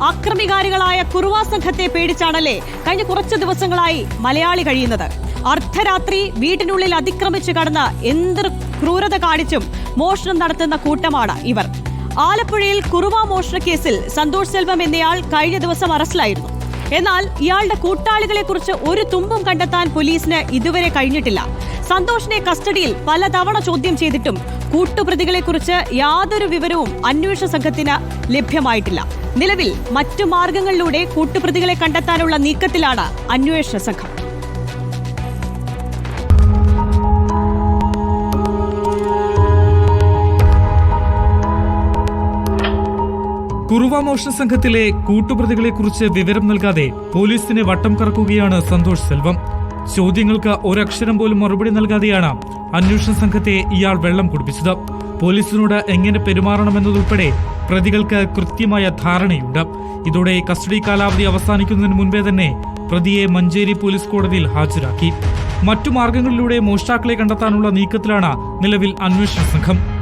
ആക്രമികാരികളായ കുറുവ സംഘത്തെ പേടിച്ചാണല്ലേ കഴിഞ്ഞ കുറച്ച് ദിവസങ്ങളായി മലയാളി കഴിയുന്നത്. അർദ്ധരാത്രി വീട്ടിനുള്ളിൽ അതിക്രമിച്ചു കടന്ന് എന്ത് ക്രൂരത കാണിച്ചും മോഷണം നടത്തുന്ന കൂട്ടമാണ് ഇവർ. ആലപ്പുഴയിൽ കുറുവ മോഷണ കേസിൽ സന്തോഷ് സെൽവം എന്നയാൾ കഴിഞ്ഞ ദിവസം അറസ്റ്റിലായിരുന്നു. എന്നാൽ ഇയാളുടെ കൂട്ടാളികളെക്കുറിച്ച് ഒരു തുമ്പും കണ്ടെത്താൻ പോലീസിന് ഇതുവരെ കഴിഞ്ഞിട്ടില്ല. സന്തോഷിനെ കസ്റ്റഡിയിൽ പലതവണ ചോദ്യം ചെയ്തിട്ടും കൂട്ടുപ്രതികളെക്കുറിച്ച് യാതൊരു വിവരവും അന്വേഷണ സംഘത്തിന് ലഭ്യമായിട്ടില്ല. നിലവിൽ മറ്റു മാർഗങ്ങളിലൂടെ കൂട്ടുപ്രതികളെ കണ്ടെത്താനുള്ള നീക്കത്തിലാണ് അന്വേഷണ സംഘം. കുറുവ മോഷണ സംഘത്തിലെ കൂട്ടുപ്രതികളെക്കുറിച്ച് വിവരം നൽകാതെ പോലീസിനെ വട്ടം കറക്കുകയാണ് സന്തോഷ് സെൽവം. ചോദ്യങ്ങൾക്ക് ഒരക്ഷരം പോലും മറുപടി നൽകാതെയാണ് അന്വേഷണ സംഘത്തെ ഇയാൾ വെള്ളം കുടിപ്പിച്ചത്. പോലീസിനോട് എങ്ങനെ പെരുമാറണമെന്നതുൾപ്പെടെ പ്രതികൾക്ക് കൃത്യമായ ധാരണയുണ്ട്. ഇതോടെ കസ്റ്റഡി കാലാവധി അവസാനിക്കുന്നതിന് മുൻപേ തന്നെ പ്രതിയെ മഞ്ചേരി പോലീസ് കോടതിയിൽ ഹാജരാക്കി. മറ്റു മാർഗങ്ങളിലൂടെ മോഷ്ടാക്കളെ കണ്ടെത്താനുള്ള നീക്കത്തിലാണ് നിലവിൽ അന്വേഷണ സംഘം.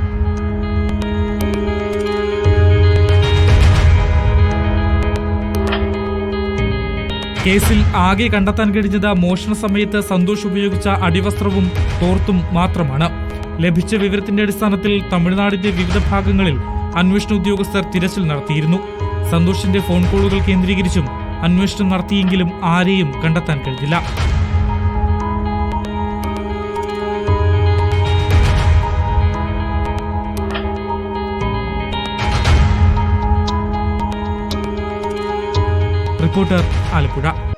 കേസിൽ ആകെ കണ്ടെത്താൻ കഴിഞ്ഞത് മോഷണ സമയത്ത് സന്തോഷ് ഉപയോഗിച്ച അടിവസ്ത്രവും തോർത്തും മാത്രമാണ്. ലഭിച്ച വിവരത്തിന്റെ അടിസ്ഥാനത്തിൽ തമിഴ്നാടിന്റെ വിവിധ ഭാഗങ്ങളിൽ അന്വേഷണ ഉദ്യോഗസ്ഥർ തിരച്ചിൽ നടത്തിയിരുന്നു. സന്തോഷിന്റെ ഫോൺ കോളുകൾ കേന്ദ്രീകരിച്ചും അന്വേഷണം നടത്തിയെങ്കിലും ആരെയും കണ്ടെത്താൻ കഴിഞ്ഞില്ല. റിപ്പോർട്ടർ ആലപ്പുഴ.